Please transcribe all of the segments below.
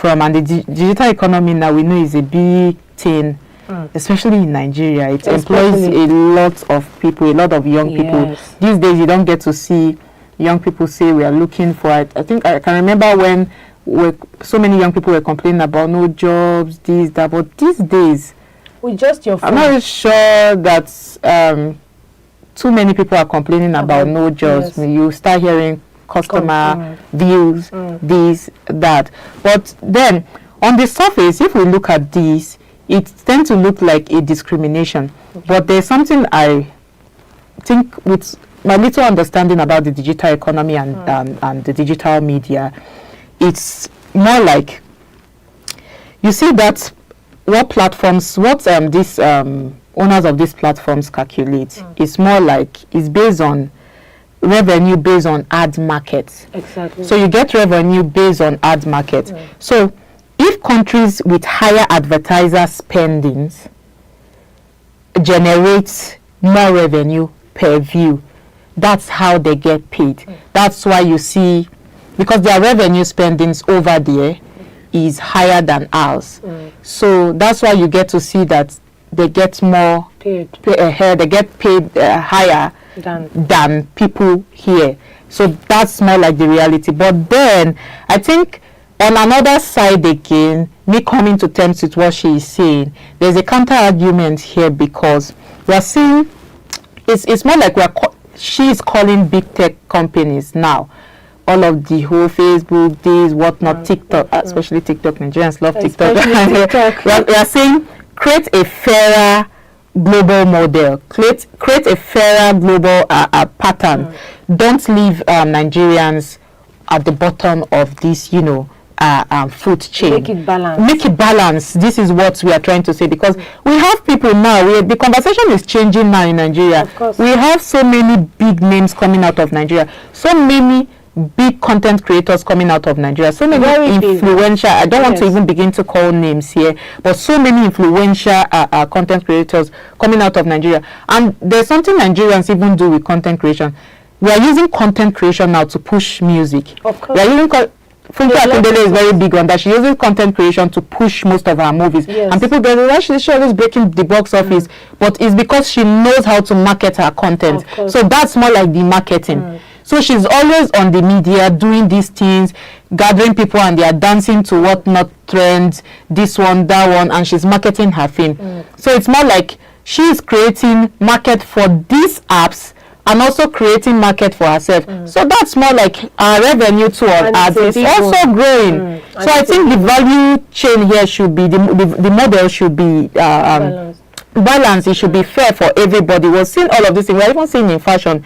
from. And the digital economy now, we know, is a big thing, especially in Nigeria. It employs a lot of people, a lot of young people. These days, you don't get to see young people say we are looking for it. I think I can remember when so many young people were complaining about no jobs, this, that. But these days, with just your phone, I'm not sure that too many people are complaining about no jobs. You start hearing customer views, this, that. But then, on the surface, if we look at this, it tends to look like a discrimination. But there's something I think, with my little understanding about the digital economy and the digital media, it's more like, you see that what these owners of these platforms calculate is more like, it's based on revenue based on ad markets. Exactly. So you get revenue based on ad markets. So if countries with higher advertiser spendings generate more revenue per view, that's how they get paid. That's why you see, because their revenue spendings over there is higher than ours. So that's why you get to see that they get more paid. They get paid higher than people here. So that's more like the reality. But then I think on another side again, me coming to terms with what she is saying, there's a counter argument here, because we're seeing it's more like she is calling big tech companies now, all of the whole Facebook, this, whatnot, TikTok, especially TikTok. Nigerians love TikTok. We are saying create a fairer global model, create a fairer global pattern. Don't leave Nigerians at the bottom of this, food chain. Make it balance. Make it balance. This is what we are trying to say, because we have people now. The conversation is changing now in Nigeria. Of course. We have so many big names coming out of Nigeria. So many big content creators coming out of Nigeria. So many influential. I don't want to even begin to call names here, but so many influential content creators coming out of Nigeria. And there's something Nigerians even do with content creation. We are using content creation now to push music. Of course. We are using Funke Akindele is very big on that. She uses content creation to push most of her movies. And people go, why should she always breaking the box office? But it's because she knows how to market her content. So that's more like the marketing. So she's always on the media doing these things, gathering people, and they are dancing to whatnot trends, this one, that one, and she's marketing her film. So it's more like she is creating market for these apps and also creating market for herself. So that's more like our revenue to our ads is also growing. So I think the value chain here should be, the model should be balanced. It should be fair for everybody. We're seeing all of this thing. We're even seeing in fashion.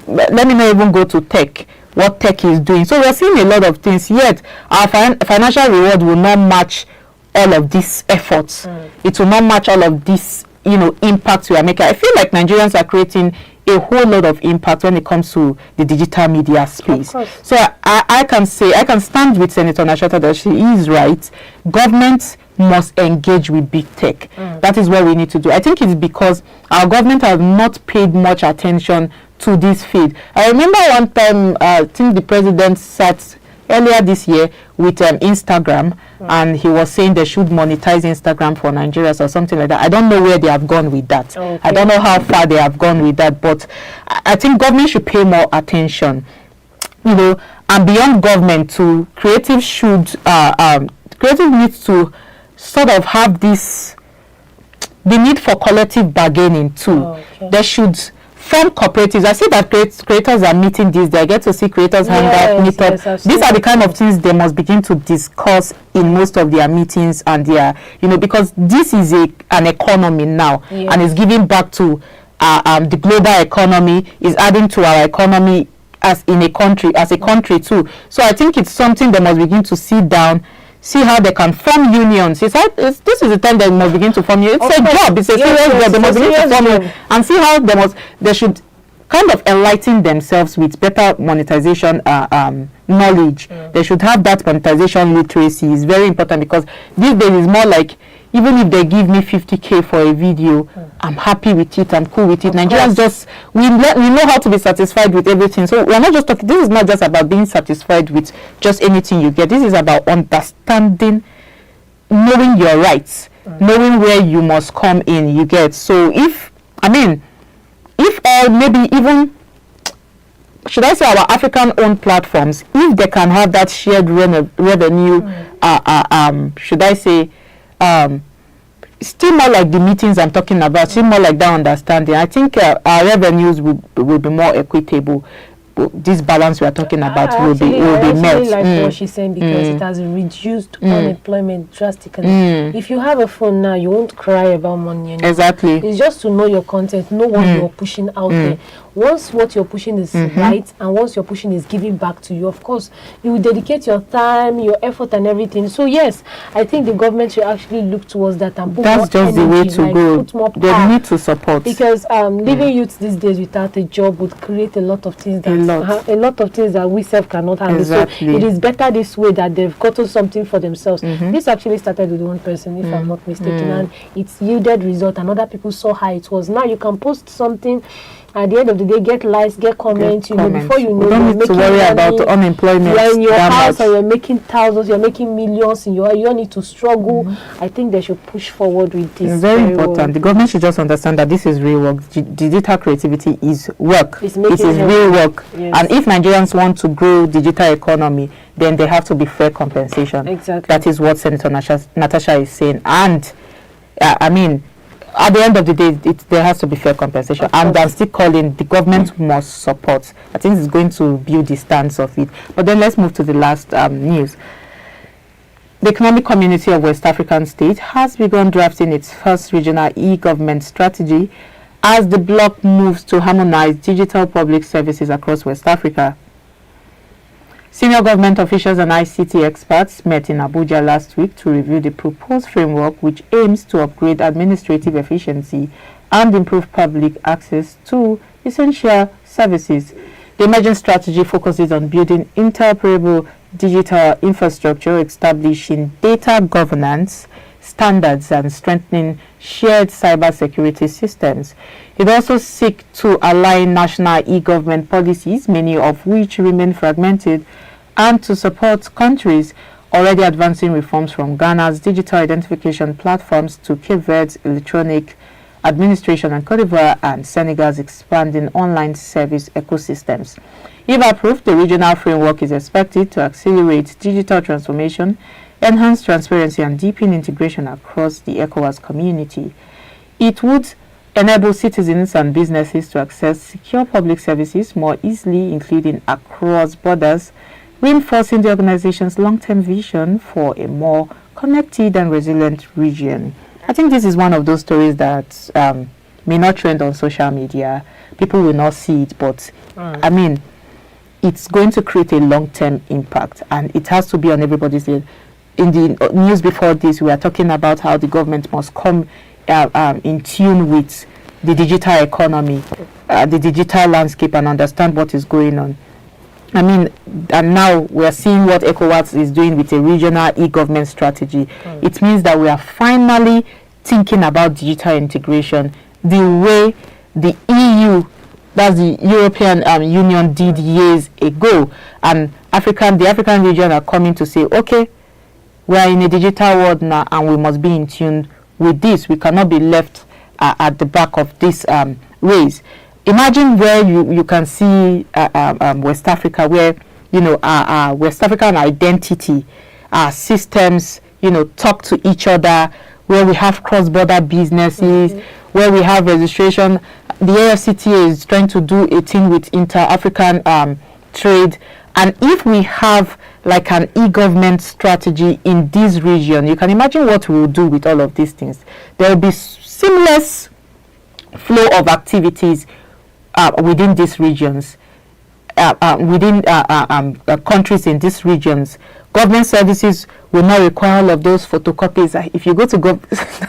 Let me not even go to tech, what tech is doing. So we're seeing a lot of things, yet our financial reward will not match all of these efforts. It will not match all of this, impact we are making. I feel like Nigerians are creating a whole lot of impact when it comes to the digital media space. So I can stand with Senator Nashata that she is right. Government must engage with big tech. That is what we need to do. I think it's because our government has not paid much attention to this field. I remember one time, I think the president sat earlier this year with Instagram, and he was saying they should monetize Instagram for Nigerians or something like that. I don't know where they have gone with that. I don't know how far they have gone with that, but I think government should pay more attention, and beyond government, to creative needs to sort of have the need for collective bargaining too. They should form cooperatives. I see that creators are meeting this. They get to see creators hang out, meet up. These are the kind of things they must begin to discuss in most of their meetings and their, because this is an economy now, and it's giving back to the global economy, is adding to our economy as a country too. So I think it's something they must begin to sit down, see how they can form unions. This is the time they must begin to form unions. It's a job. It's a serious job. They must begin to form unions and see how they should kind of enlighten themselves with better monetization knowledge. They should have that monetization literacy. It's very important, because these days is more like, even if they give me 50K for a video, I'm happy with it, I'm cool with it. Nigerians just, we know how to be satisfied with everything. So we're not just talking, this is not just about being satisfied with just anything you get. This is about understanding, knowing your rights, knowing where you must come in, you get. So if, I mean, if maybe even, should I say our African-owned platforms, if they can have that shared revenue, should I say, still more like the meetings I'm talking about, still more like that understanding, I think our revenues will be more equitable. This balance we are talking about will be met. Like what she's saying, because it has reduced unemployment drastically. If you have a phone now, you won't cry about money anymore. Exactly. It's just to know your content, know what you're pushing out there. Once what you're pushing is right, and once you're pushing is giving back to you, of course, you will dedicate your time, your effort, and everything. So yes, I think the government should actually look towards that and put that's more just energy, the way to go. They need to support, because leaving youth these days without a job would create a lot of things that a lot of things that we self cannot handle. Exactly. So it is better this way, that they've gotten something for themselves. This actually started with one person, if I'm not mistaken, and it's yielded result, and other people saw how it was. Now you can post something, at the end of the day, get likes, get comments, you know, before you know, you don't need to worry about unemployment. You're in your house and you're making thousands, you're making millions, you don't need to struggle. I think they should push forward with this. It's very important. The government should just understand that this is real work. Digital creativity is work. It is real work. Yes. And if Nigerians want to grow digital economy, then they have to be fair compensation. Exactly. That is what Senator Natasha is saying. And I mean, at the end of the day, there has to be fair compensation. And I'm still calling, the government must support. I think it's going to build the stance of it. But then let's move to the last news. The Economic Community of West African States has begun drafting its first regional e-government strategy as the bloc moves to harmonize digital public services across West Africa. Senior government officials and ICT experts met in Abuja last week to review the proposed framework, which aims to upgrade administrative efficiency and improve public access to essential services. The emerging strategy focuses on building interoperable digital infrastructure, establishing data governance standards, and strengthening shared cybersecurity systems. It also seeks to align national e-government policies, many of which remain fragmented, and to support countries already advancing reforms, from Ghana's digital identification platforms to Cape Verde's electronic administration and Cote d'Ivoire and Senegal's expanding online service ecosystems. If approved, the regional framework is expected to accelerate digital transformation, enhance transparency, and deepen integration across the ECOWAS community. It would enable citizens and businesses to access secure public services more easily, including across borders, reinforcing the organization's long-term vision for a more connected and resilient region. I think this is one of those stories that may not trend on social media. People will not see it, but I mean, it's going to create a long-term impact, and it has to be on everybody's head. In the news before this, we are talking about how the government must come in tune with the digital economy, the digital landscape, and understand what is going on. I mean, and now we are seeing what ECOWAS is doing with a regional e-government strategy. It means that we are finally thinking about digital integration the way the EU, that's the European Union, did years ago. And the African region are coming to say, okay, we are in a digital world now, and we must be in tune with this. We cannot be left at the back of this race. Imagine where you can see West Africa, where, you know, our West African identity, our systems, you know, talk to each other, where we have cross-border businesses, where we have registration. The AFCTA is trying to do a thing with inter-African trade. And if we have like an e-government strategy in this region, you can imagine what we will do with all of these things. There will be seamless flow of activities within these regions, within countries in these regions. Government services will not require all of those photocopies. If you go to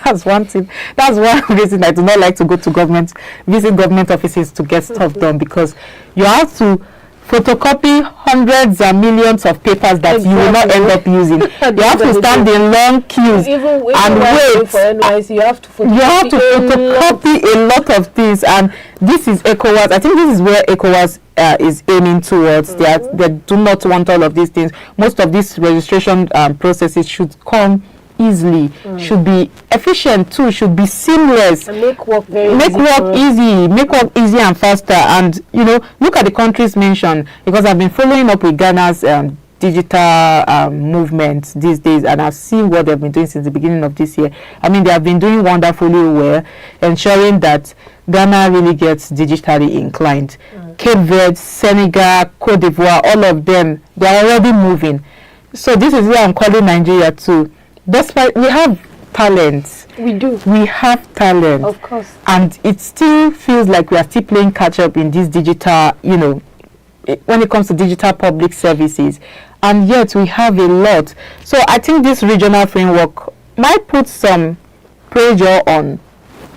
that's one thing. That's one reason I do not like to go to visit government offices to get stuff done, because you have to photocopy hundreds and millions of papers that you will not end up using. You have to stand in long queues and wait. For NYC, you have to photocopy a lot of things, and this is ECOWAS. I think this is where ECOWAS is aiming towards. They do not want all of these things. Most of these registration processes should come easily, should be efficient too, should be seamless, and make work easy and faster. And you know, look at the countries mentioned, because I've been following up with Ghana's digital movement these days, and I've seen what they've been doing since the beginning of this year. I mean, they have been doing wonderfully well, ensuring that Ghana really gets digitally inclined. Cape Verde, Senegal, Cote d'Ivoire, all of them, they are already moving. So this is where I'm calling Nigeria too. Despite we have talent, we have talent, of course, and it still feels like we are still playing catch up in this digital, you know, when it comes to digital public services, and yet we have a lot. So I think this regional framework might put some pressure on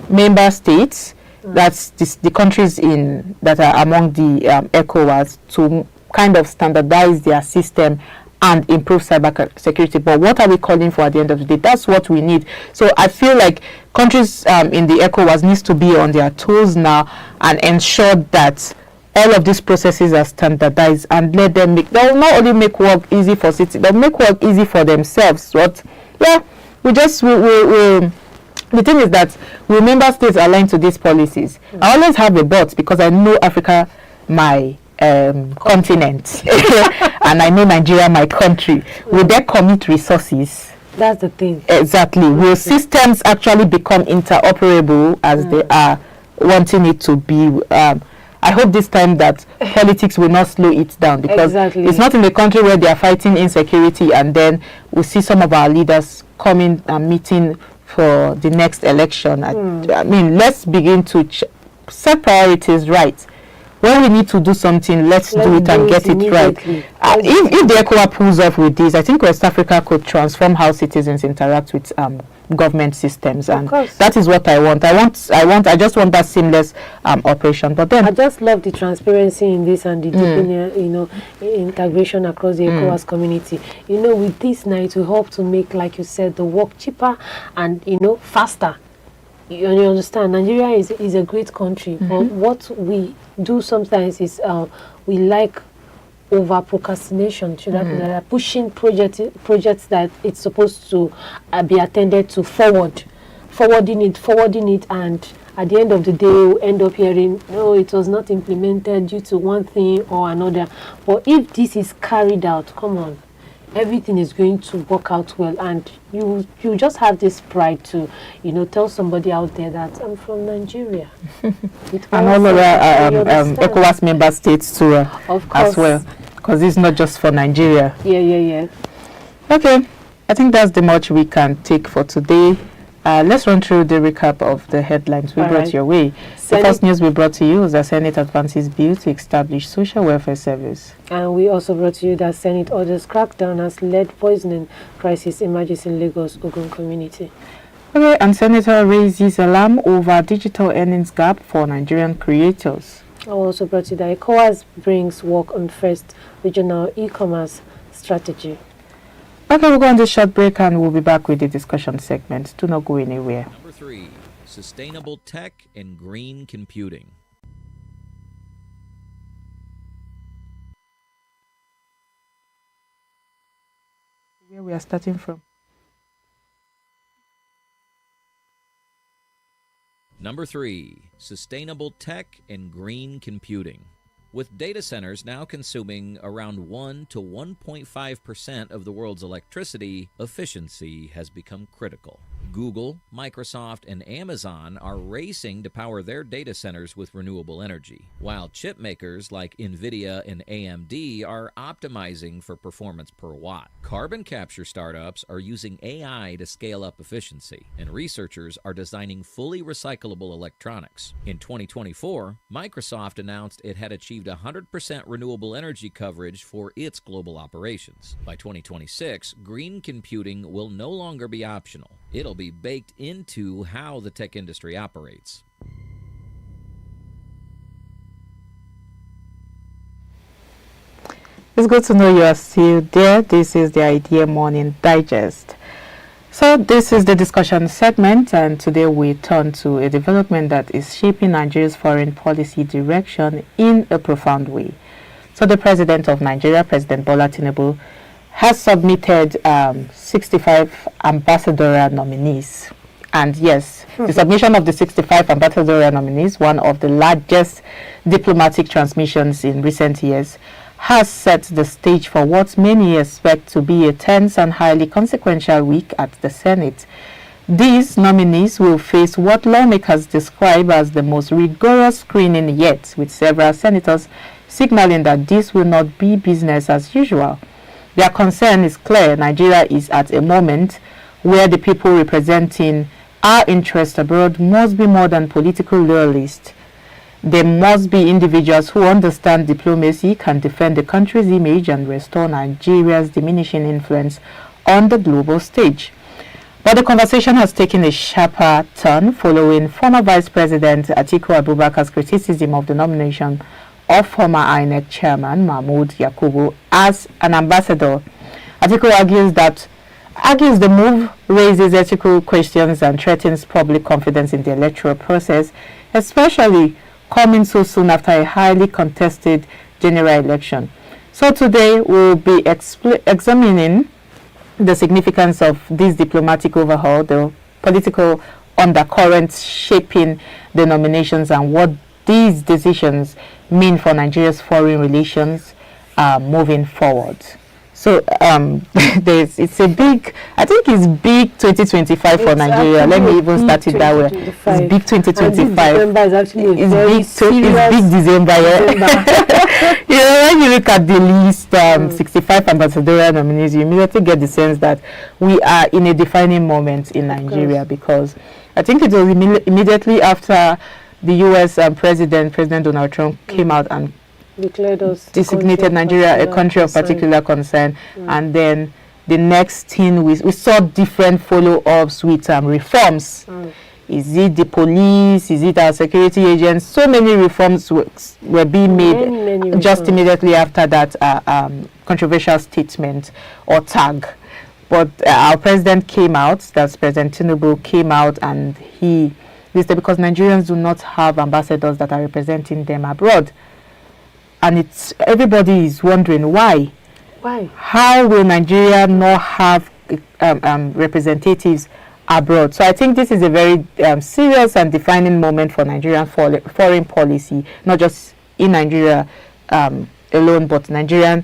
member states, that's the countries in that are among the ECOWAS, to kind of standardize their system and improve cyber security. But what are we calling for at the end of the day? That's what we need. So I feel like countries in the ECOWAS needs to be on their toes now and ensure that all of these processes are standardized, and let them make, they'll not only make work easy for citizens, they'll make work easy for themselves. But yeah, the thing is that we member states align to these policies. I always have a but, because I know Africa, my continent, and I know Nigeria, my country. Will they commit resources? That's the thing. Exactly. Will systems actually become interoperable as they are wanting it to be? I hope this time that politics will not slow it down, because it's not in the country where they are fighting insecurity, and then we see some of our leaders coming and meeting for the next election. I mean, let's begin to set priorities right. When we need to do something, let's do it and get it right. If the ECOWAS pulls off with this, I think West Africa could transform how citizens interact with government systems, and that is what I want. I just want that seamless operation. But then I just love the transparency in this, and the deep, integration across the ECOWAS community. You know, with this now, it will help to make, like you said, the work cheaper and faster. You understand, Nigeria is a great country, but what we do sometimes is we like over procrastination. Pushing projects that it's supposed to be attended to forwarding it, and at the end of the day we end up hearing, no, it was not implemented due to one thing or another. But if this is carried out, come on, everything is going to work out well, and you just have this pride to tell somebody out there that I'm from Nigeria. And all other ECOWAS member states too, of course, as well, because it's not just for Nigeria. Yeah. Okay, I think that's the much we can take for today. Let's run through the recap of the headlines we brought your way. The first news we brought to you is that Senate advances bill to establish social welfare service. And we also brought to you that Senate orders crackdown as lead poisoning crisis emerges in Lagos OGUN community. Okay, and Senator raises alarm over digital earnings gap for Nigerian creators. I also brought you that ECOWAS brings work on first regional e-commerce strategy. Okay, we'll go on this short break and we'll be back with the discussion segment. Do not go anywhere. Number 3, sustainable tech and green computing. Where we are starting from. Number 3, sustainable tech and green computing. With data centers now consuming around 1 to 1.5% of the world's electricity, efficiency has become critical. Google, Microsoft, and Amazon are racing to power their data centers with renewable energy, while chip makers like NVIDIA and AMD are optimizing for performance per watt. Carbon capture startups are using AI to scale up efficiency, and researchers are designing fully recyclable electronics. In 2024, Microsoft announced it had achieved 100% renewable energy coverage for its global operations. By 2026, green computing will no longer be optional. It'll be baked into how the tech industry operates. It's good to know you are still there. This is the Idea Morning Digest. So this is the discussion segment, and today we turn to a development that is shaping Nigeria's foreign policy direction in a profound way. So the President of Nigeria, President Bola Tinubu, has submitted 65 ambassadorial nominees. And yes, the submission of the 65 ambassadorial nominees, one of the largest diplomatic transmissions in recent years, has set the stage for what many expect to be a tense and highly consequential week at the Senate. These nominees will face what lawmakers describe as the most rigorous screening yet, with several senators signaling that this will not be business as usual. Their concern is clear. Nigeria is at a moment where the people representing our interests abroad must be more than political loyalists. They must be individuals who understand diplomacy, can defend the country's image, and restore Nigeria's diminishing influence on the global stage. But the conversation has taken a sharper turn following former Vice President Atiku Abubakar's criticism of the nomination of former INEC Chairman Mahmood Yakubu as an ambassador. Atiku argues the move raises ethical questions and threatens public confidence in the electoral process, especially coming so soon after a highly contested general election. So today we'll be examining the significance of this diplomatic overhaul, the political undercurrents shaping the nominations, and what these decisions mean for Nigeria's foreign relations moving forward. So it's a big, I think it's big 2025 for Nigeria. Let me even start it that way. It's big 2025. December is actually It's big December. Yeah. You know, when you look at the list, 65 ambassadorial nominees, you immediately get the sense that we are in a defining moment in Nigeria, because I think it was immediately after the U.S. President Donald Trump came out and declared us designated Nigeria a country of particular concern, and then the next thing we saw different follow-ups with reforms. Is it the police? Is it our security agents? So many reforms were being made many just immediately after that controversial statement or tag. But our president came out, that's President Tinubu came out, and he listed, because Nigerians do not have ambassadors that are representing them abroad. And everybody is wondering why. Why? How will Nigeria not have representatives abroad? So I think this is a very serious and defining moment for Nigerian foreign policy, not just in Nigeria alone, but Nigerian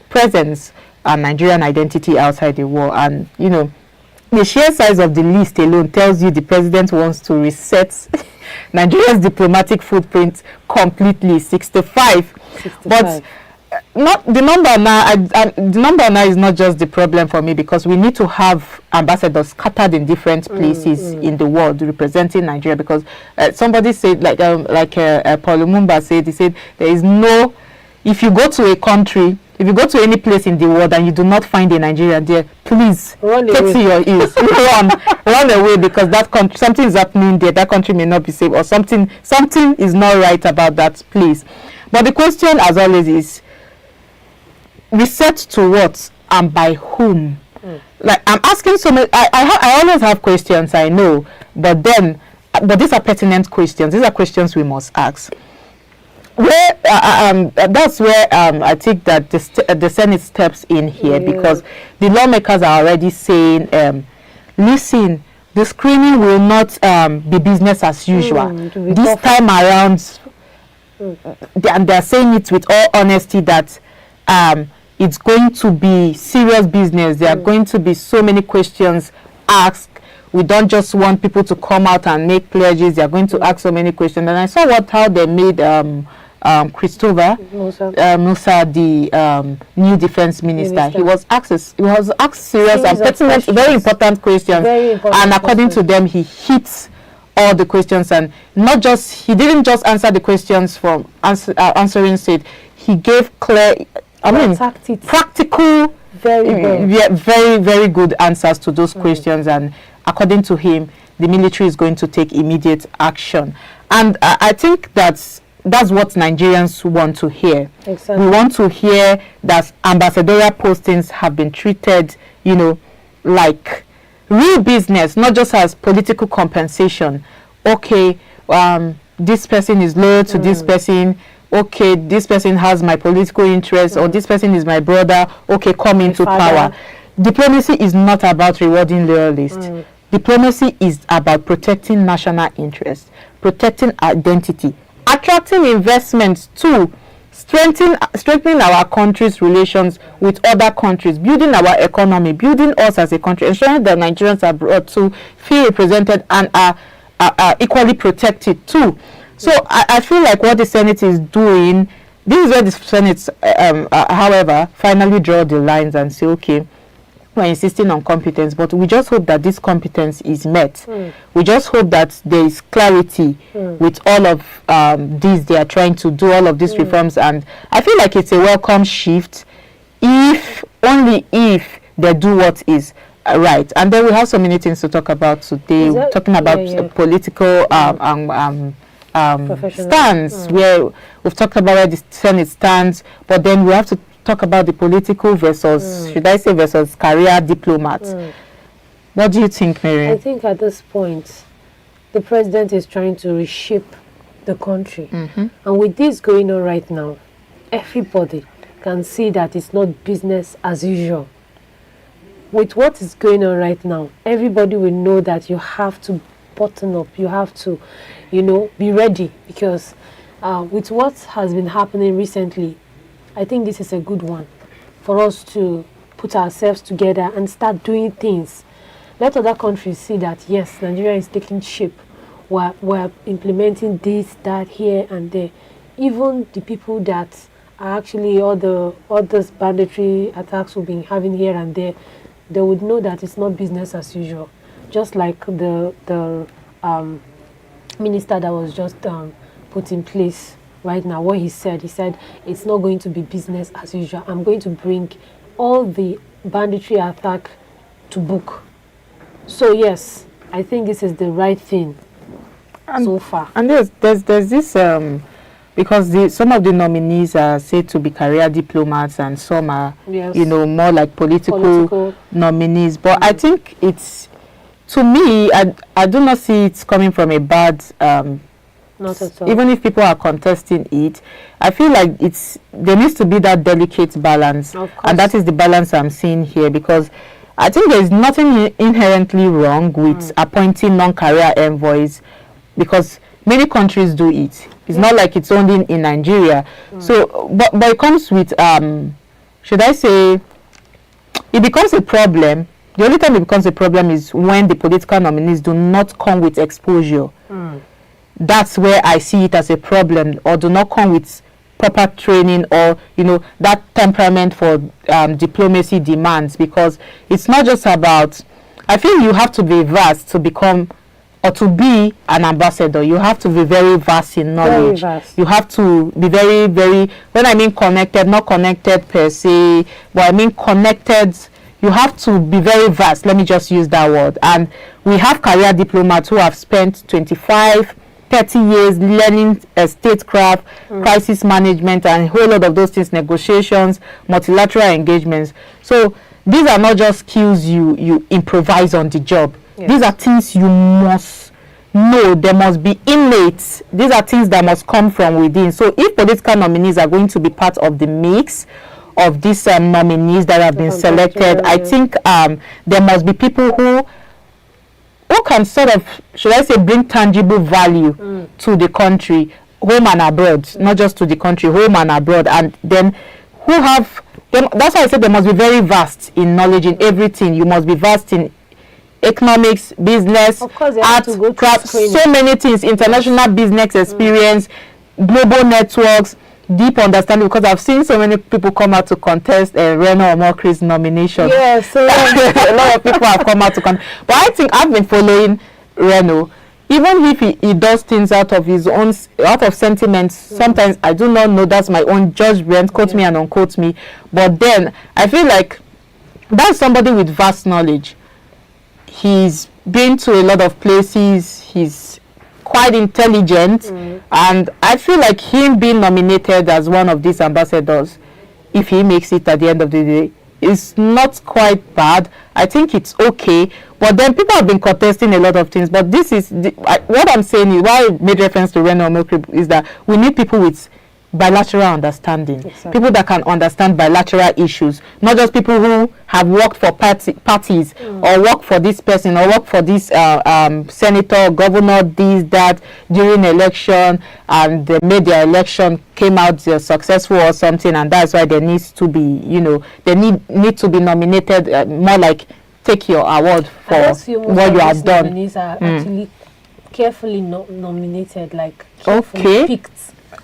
presence and Nigerian identity outside the world. And you know, the sheer size of the list alone tells you the president wants to reset Nigeria's diplomatic footprint completely. 65. But not the number now. The number now is not just the problem for me, because we need to have ambassadors scattered in different places in the world representing Nigeria. Because somebody said, like Paul Lumumba said, he said there is no. If you go to a country, if you go to any place in the world and you do not find a Nigerian there, please take to your ears, run away, because that country, something is happening there. That country may not be safe, or something is not right about that place. But the question, as always, is reset to what and by whom? Like, I'm asking so many. I always have questions, I know, but these are pertinent questions. These are questions we must ask. Where that's where I think that the Senate steps in here, because the lawmakers are already saying, listen, the screening will not be business as usual. This time around, and they're saying it with all honesty, that it's going to be serious business. There are going to be so many questions asked. We don't just want people to come out and make pledges. They are going to ask so many questions. And I saw how they made Christopher Musa, the new defense minister. He was asked serious and pertinent, very important questions. And according to them, he hits all the questions, and he didn't just answer the questions from answering state. He gave clear, practical, very good answers to those questions. And according to him, the military is going to take immediate action. And I think that that's what Nigerians want to hear. Exactly. We want to hear that ambassadorial postings have been treated, you know, like real business, not just as political compensation. Okay, this person is loyal to this person. Okay, this person has my political interest, or this person is my brother. Okay, come into power. Diplomacy is not about rewarding loyalists. Diplomacy is about protecting national interests, protecting identity, attracting investments too, strengthening our country's relations with other countries, building our economy, building us as a country, ensuring that Nigerians abroad too feel represented and are equally protected too. So I feel like what the Senate is doing, this is where the Senate, however, finally draw the lines and say, okay, we're insisting on competence, but we just hope that this competence is met. We just hope that there is clarity with all of these they are trying to do, all of these reforms, and I feel like it's a welcome shift, if only if they do what is right. And then we have so many things to talk about today. We're talking about political stance, where we've talked about where the Senate stands, but then we have to talk about the political versus, should I say, versus career diplomats. What do you think, Mary? I think at this point, the president is trying to reshape the country. And with this going on right now, everybody can see that it's not business as usual. With what is going on right now, everybody will know that you have to button up, you have to, you know, be ready, because with what has been happening recently, I think this is a good one for us to put ourselves together and start doing things. Let other countries see that, yes, Nigeria is taking shape. We're implementing this, that, here and there. Even the people that are actually all those banditry attacks we've been having here and there, they would know that it's not business as usual. Just like the minister that was just put in place right now, what he said it's not going to be business as usual. I'm going to bring all the banditry attack to book. So yes, I think this is the right thing so far. And there's this because some of the nominees are said to be career diplomats and some are you know, more like political nominees. But I think it's, to me, I do not see it coming from a bad not at all. Even if people are contesting it, I feel like there needs to be that delicate balance, and that is the balance I'm seeing here, because I think there's nothing inherently wrong with appointing non-career envoys, because many countries do it. It's not like it's only in Nigeria. So, but it comes with, should I say, it becomes a problem. The only time it becomes a problem is when the political nominees do not come with exposure. That's where I see it as a problem, or do not come with proper training, or, you know, that temperament for diplomacy demands, because it's not just about, I feel you have to be vast to become, or to be an ambassador. You have to be very vast in knowledge. You have to be very, very, when I mean connected, not connected per se, but I mean connected, you have to be very vast. Let me just use that word. And we have career diplomats who have spent 25, 30 years learning statecraft, crisis management, and a whole lot of those things, negotiations, multilateral engagements. So these are not just skills you improvise on the job. These are things you must know. They must be innate. These are things that must come from within. So if political nominees are going to be part of the mix of these nominees that have been selected, I think there must be people who can sort of, should I say, bring tangible value to the country, home and abroad, not just to the country, home and abroad, and then who have, that's why I said they must be very vast in knowledge in everything. You must be vast in economics, business, art, craft, so many things, international business experience, global networks, deep understanding, because I've seen so many people come out to contest Reno Omokri's nomination. Yes, so a lot of people have come out to contest. But I think I've been following Reno. Even if he does things out of his own, out of sentiments, sometimes I do not know, that's my own judgment, quote me and unquote me. But then I feel like that's somebody with vast knowledge. He's been to a lot of places. He's quite intelligent. And I feel like him being nominated as one of these ambassadors, if he makes it at the end of the day, is not quite bad. I think it's okay. But then people have been contesting a lot of things. But this is what I'm saying is, why I made reference to Reno Omokri, is that we need people with bilateral understanding. Exactly. People that can understand bilateral issues, not just people who have worked for parties or work for this person or work for this senator, governor, this, that, during election, and they made their election, came out successful or something, and that's why there needs to be, they need to be nominated, more like take your award for what you have done. Nominees are actually carefully nominated, like carefully picked.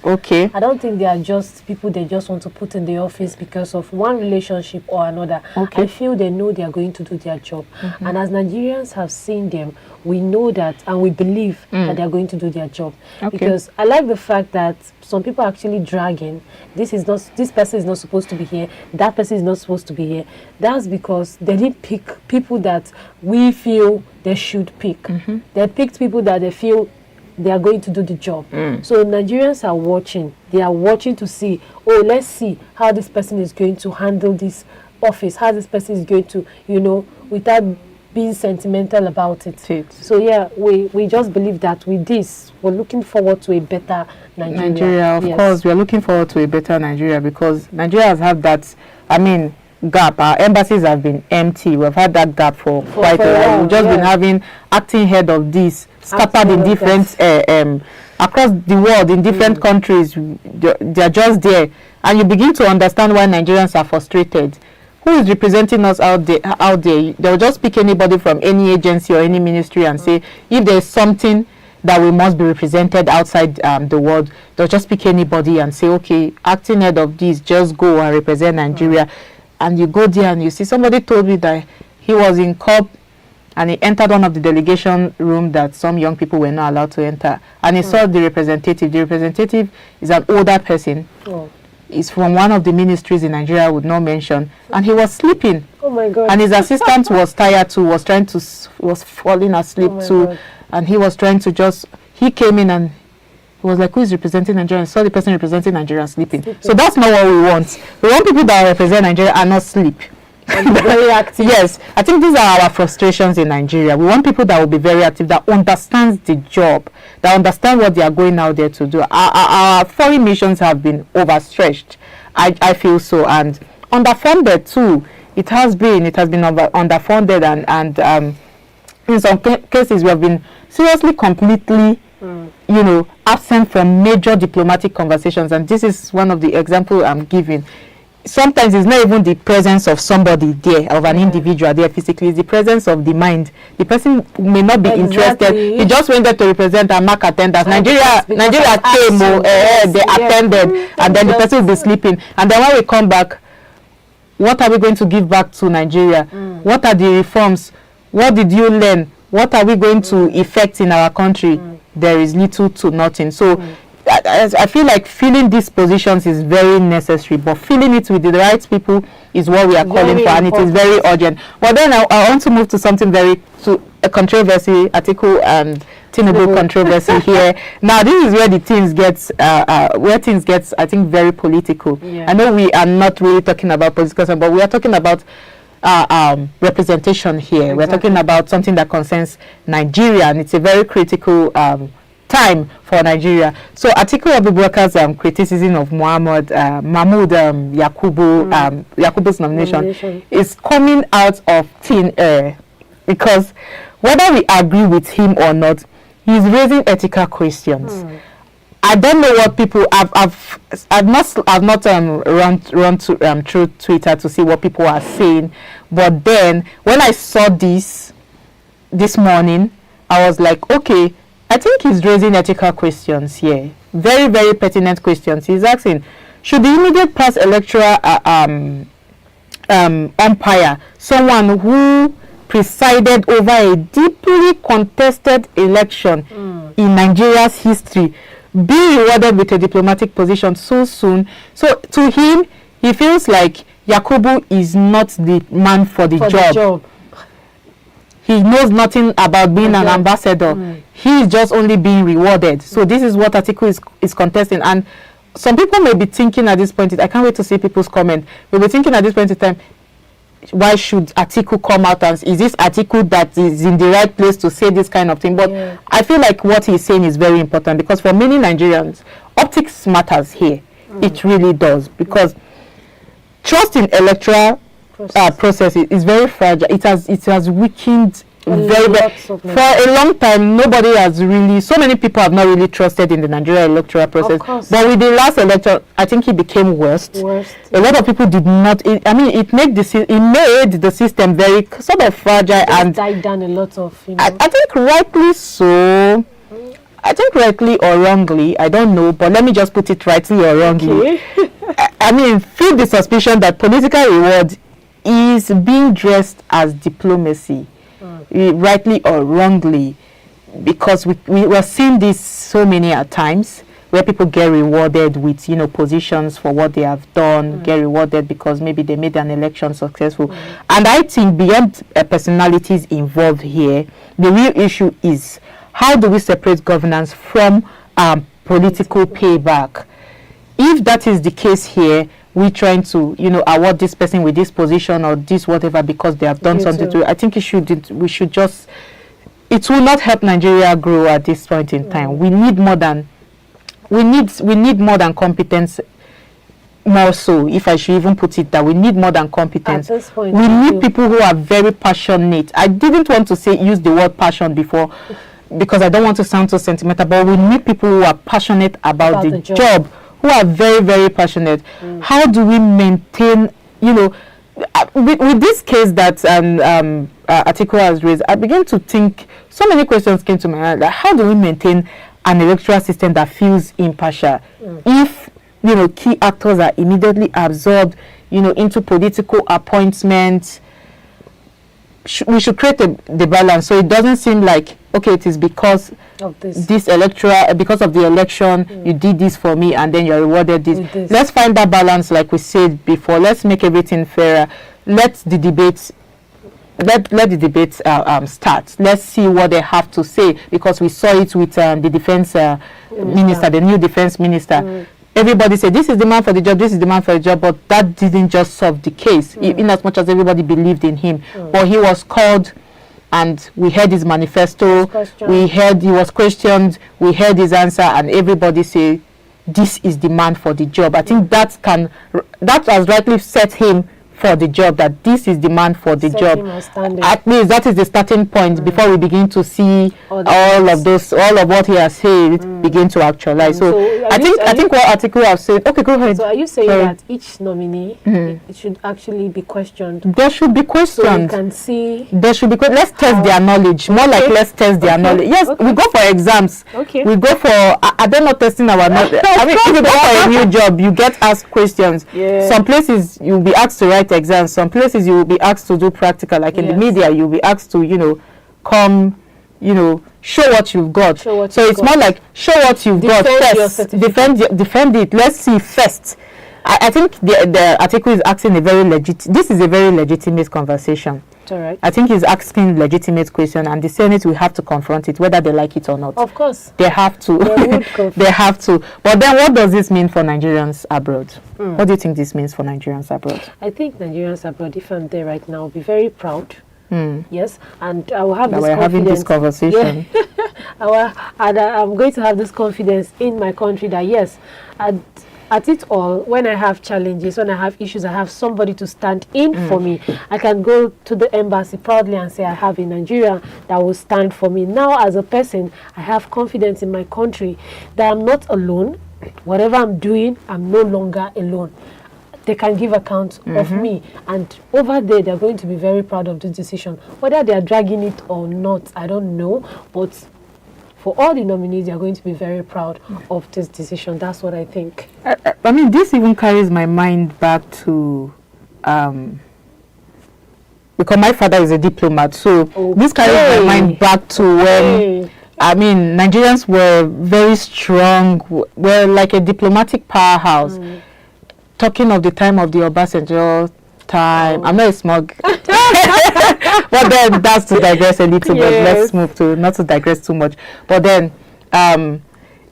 Okay. I don't think they are just people they just want to put in the office because of one relationship or another. Okay. I feel they know they are going to do their job. And as Nigerians have seen them, we know that and we believe that they are going to do their job. Okay. Because I like the fact that some people are actually dragging. This person is not supposed to be here. That person is not supposed to be here. That's because they didn't pick people that we feel they should pick. They picked people that they feel they are going to do the job. So Nigerians are watching. They are watching to see, let's see how this person is going to handle this office, how this person is going to, without being sentimental about it. So yeah, we just believe that with this, we're looking forward to a better Nigeria. Of course, we're looking forward to a better Nigeria, because Nigeria has had that, gap. Our embassies have been empty. We've had that gap for quite a while. We've just been having acting head of this scattered in different across the world, in different countries. They're just there, and you begin to understand why Nigerians are frustrated. Who is representing us out there? They'll just pick anybody from any agency or any ministry and say, if there's something that we must be represented outside the world, they'll just pick anybody and say, okay, acting head of this, just go and represent Nigeria. And you go there and you see, somebody told me that he was in COP and he entered one of the delegation room that some young people were not allowed to enter, and he saw the representative. The representative is an older person. He's from one of the ministries in Nigeria, I would not mention, and he was sleeping. Oh my God. And his assistant was tired too, was falling asleep too. God. And he was trying to he came in and he was like, who is representing Nigeria? I saw the person representing Nigeria sleeping. So that's not what we want. We want people that represent Nigeria and not sleep. And very active. Yes, I think these are our frustrations in Nigeria. We want people that will be very active, that understands the job, that understand what they are going out there to do. Our foreign missions have been overstretched. I feel so, and underfunded too. It has been underfunded, and in some cases we have been seriously completely absent from major diplomatic conversations. And this is one of the examples I'm giving. Sometimes it's not even the presence of somebody there, of an individual there physically, it's the presence of the mind. The person may not be interested. He just went there to represent and mark attendance. Nigeria came, they attended, and then the person will be sleeping. And then when we come back, what are we going to give back to Nigeria? What are the reforms? What did you learn? What are we going to effect in our country? There is little to nothing. So I feel like filling these positions is very necessary, but filling it with the right people is what we are calling for, and it is very urgent. But then I want to move to something to a controversy, Atiku and Tinubu controversy here. Now this is where the things gets I think very political. I know we are not really talking about political, but we are talking about representation here. Exactly. We're talking about something that concerns Nigeria, and it's a very critical time for Nigeria. So Atiku Abubakar's criticism of Mahmoud Yakubu's nomination is coming out of thin air, because whether we agree with him or not, he's raising ethical questions. I don't know what people I've not run through Twitter to see what people are saying, but then when I saw this morning, I was like, okay, I think he's raising ethical questions here. Very, very pertinent questions. He's asking, should the immediate past electoral umpire, someone who presided over a deeply contested election in Nigeria's history, be rewarded with a diplomatic position so soon? So to him, he feels like Yakubu is not the man for the job. he knows nothing about being an ambassador. He is just only being rewarded. So this is what Atiku is contesting. And some people may be thinking at this point, I can't wait to see people's comment, may be thinking at this point in time, why should Atiku come out and is this Atiku that is in the right place to say this kind of thing? But I feel like what he's saying is very important, because for many Nigerians, optics matters here. It really does, because trust in electoral process is very fragile. It has weakened very bad. For a long time, nobody has really, so many people have not really trusted in the Nigerian electoral process. But with the last election, I think it became worse. A lot of people did not, it made the system very sort of fragile, and died down a lot of, I think rightly so. I think rightly or wrongly, I don't know, but let me just put it rightly or wrongly. Feel the suspicion that political reward is being dressed as diplomacy, rightly or wrongly, because we were seeing this so many at times, where people get rewarded with positions for what they have done, get rewarded because maybe they made an election successful. And I think beyond personalities involved here, the real issue is, how do we separate governance from political payback? If that is the case here, we're trying to, award this person with this position or this whatever because they have done something to it. I think we should just, it will not help Nigeria grow at this point in time. We need more than competence. More so, if I should even put it that, we need more than competence. At this point, we need people who are very passionate. I didn't want to use the word passion before, because I don't want to sound so sentimental, but we need people who are passionate about the job, who are very, very passionate. How do we maintain, with this case that Atiku has raised, I began to think, so many questions came to my mind, like, how do we maintain an electoral system that feels impartial if key actors are immediately absorbed into political appointments? We should create the balance, so it doesn't seem like, okay, it is because of this electoral, because of the election, you did this for me and then you're rewarded this. Let's find that balance, like we said before. Let's make everything fairer. Let the debates start. Let's see what they have to say, because we saw it with the defense minister, the new defense minister. Everybody said, this is the man for the job, this is the man for the job, but that didn't just solve the case, in as much as everybody believed in him. But he was called, and we heard his manifesto, we heard he was questioned, we heard his answer, and everybody say, this is the man for the job. I think that has rightly set him for the job, that this is the man for the job. At least that is the starting point before we begin to see all of what he has said begin to actualize. So I think what Atiku have said. Okay, go ahead. So are you saying that each nominee it should actually be questioned? There should be questions. So you can see. There should be. Let's test their knowledge. More like let's test their knowledge. Yes, we go for exams. Okay. We go for. Are they not testing our knowledge? If you go for a new job, you get asked questions. Yeah. Some places you'll be asked to write exams. Some places you will be asked to do practical, like in the media you'll be asked to come show what you've got. So it's more like show what you've got first, defend it. Let's see first. I think the article is asking this is a very legitimate conversation. All right. I think he's asking legitimate question, and the Senate will have to confront it, whether they like it or not. Of course. They have to. They have to. But then what does this mean for Nigerians abroad? What do you think this means for Nigerians abroad? I think Nigerians abroad, if I'm there right now, will be very proud. Yes, and I will have this confidence. We're having this conversation. Yeah. I'm going to have this confidence in my country that yes, at it all, when I have challenges, when I have issues, I have somebody to stand in for me. I can go to the embassy proudly and say I have a Nigerian that will stand for me. Now, as a person, I have confidence in my country that I'm not alone. Whatever I'm doing, I'm no longer alone. They can give account of me, and over there, they're going to be very proud of this decision. Whether they are dragging it or not, I don't know, but for all the nominees, they are going to be very proud of this decision. That's what I think. I mean, this even carries my mind back to, because my father is a diplomat, so this carries my mind back to when, Nigerians were very strong, were like a diplomatic powerhouse. Talking of the time of the Obasanjo time. I'm not a smug. But then that's to digress a little bit. Let's move to, not to digress too much. But then,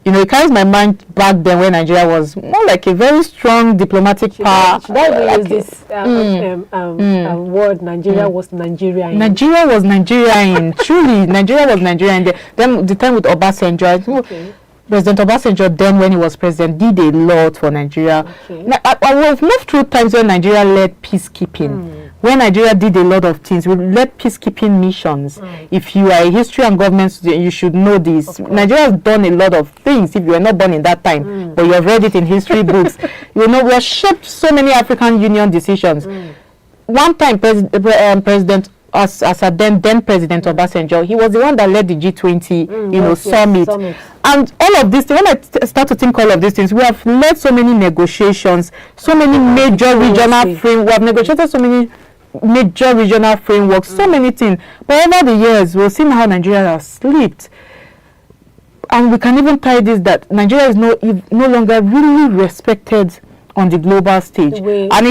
you know, it carries my mind back then when Nigeria was more like a very strong diplomatic power. Should I use this word? Nigeria was Nigerian. Nigeria was Nigerian. Truly, Nigeria was Nigerian. Then the time with Obasanjo. Okay. President Obasanjo then, when he was president, did a lot for Nigeria. Okay. Now, we've moved through times when Nigeria led peacekeeping. When Nigeria did a lot of things, we led peacekeeping missions. If you are a history and government student, you should know this. Nigeria has done a lot of things. If you were not born in that time, but you have read it in history books, you know, we have shaped so many African Union decisions. One time, President as a then President Obasanjo, he was the one that led the G20, summit. And all of these things, when I start to think all of these things, we have led so many negotiations, so many major regional frameworks. We have negotiated so many major regional frameworks, so many things. But over the years, we've seen how Nigeria has slipped. And we can even tie this that Nigeria is no longer really respected on the global stage. And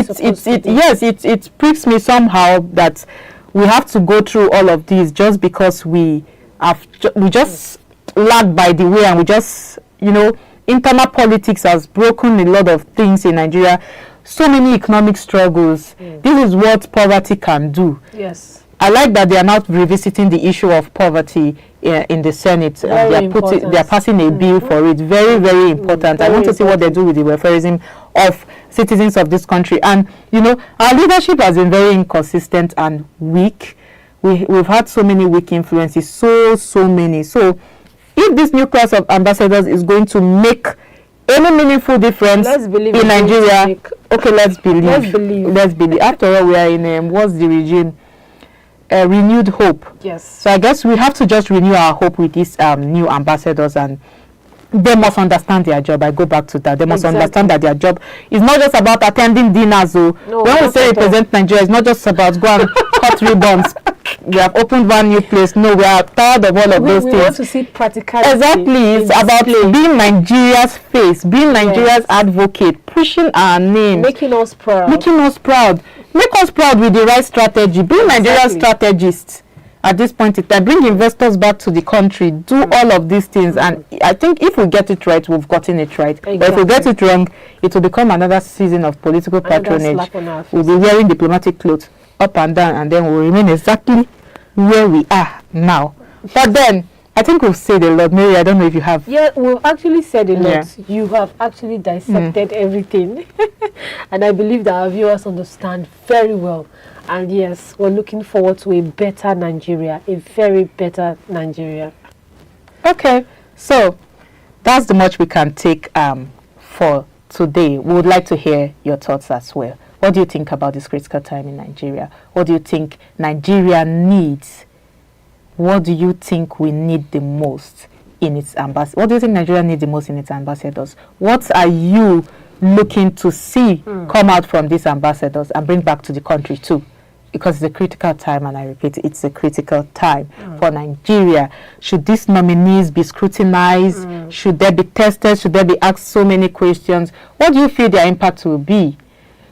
it pricks me somehow that we have to go through all of these just because we just lag by the way, and we just, internal politics has broken a lot of things in Nigeria. So many economic struggles. This is what poverty can do. Yes. I like that they are now revisiting the issue of poverty in the Senate. They are passing a bill for it. Very, very important. I want to see what they do with the welfareism of citizens of this country. And, our leadership has been very inconsistent and weak. We've had so many weak influences, so many. So, if this new class of ambassadors is going to make any meaningful difference in Nigeria, okay, let's believe. After all, we are in what's the regime? Renewed hope. Yes. So I guess we have to just renew our hope with these new ambassadors, and they must understand their job. I go back to that. They must understand that their job is not just about attending dinners. When we say represent Nigeria, it's not just about go and cut ribbons. We have opened one new place. No, we are tired of all of those things. We want to see practicality. Exactly. It's about being Nigeria's face, being Nigeria's advocate, pushing our name. Making us proud. Make us proud with the right strategy. Being Nigeria's strategist at this point in time. Bring investors back to the country. Do all of these things. And I think if we get it right, we've gotten it right. But if we get it wrong, it will become another season of political patronage. We'll be wearing diplomatic clothes up and down, and then we'll remain exactly where we are now. But then, I think we've said a lot. Mary, I don't know if you have. Yeah, we've actually said a lot. You have actually dissected everything. And I believe that our viewers understand very well. And yes, we're looking forward to a better Nigeria, a very better Nigeria. Okay, so that's the much we can take for today. We would like to hear your thoughts as well. What do you think about this critical time in Nigeria? What do you think Nigeria needs? What do you think we need the most in its ambassadors? What do you think Nigeria needs the most in its ambassadors? What are you looking to see come out from these ambassadors and bring back to the country too? Because it's a critical time, and I repeat, it's a critical time for Nigeria. Should these nominees be scrutinized? Should they be tested? Should they be asked so many questions? What do you feel their impact will be?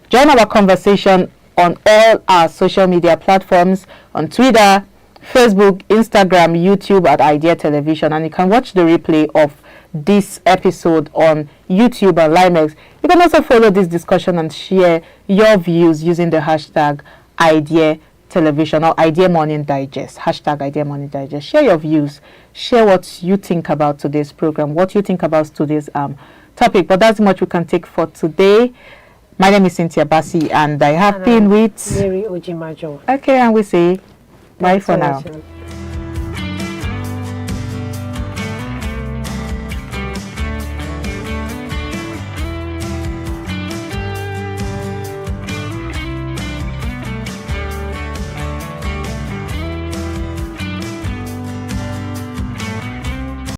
Join our conversation on all our social media platforms, on Twitter, Facebook, Instagram, YouTube at Idea Television, and you can watch the replay of this episode on YouTube and Limex. You can also follow this discussion and share your views using the hashtag Idea Television or Idea Morning Digest, hashtag Idea Morning Digest. Share your views, share what you think about today's program, what you think about today's topic. But that's much we can take for today. My name is Cynthia Bassi, and I have been with Mary Ojimajo. Okay, and we say bye for now.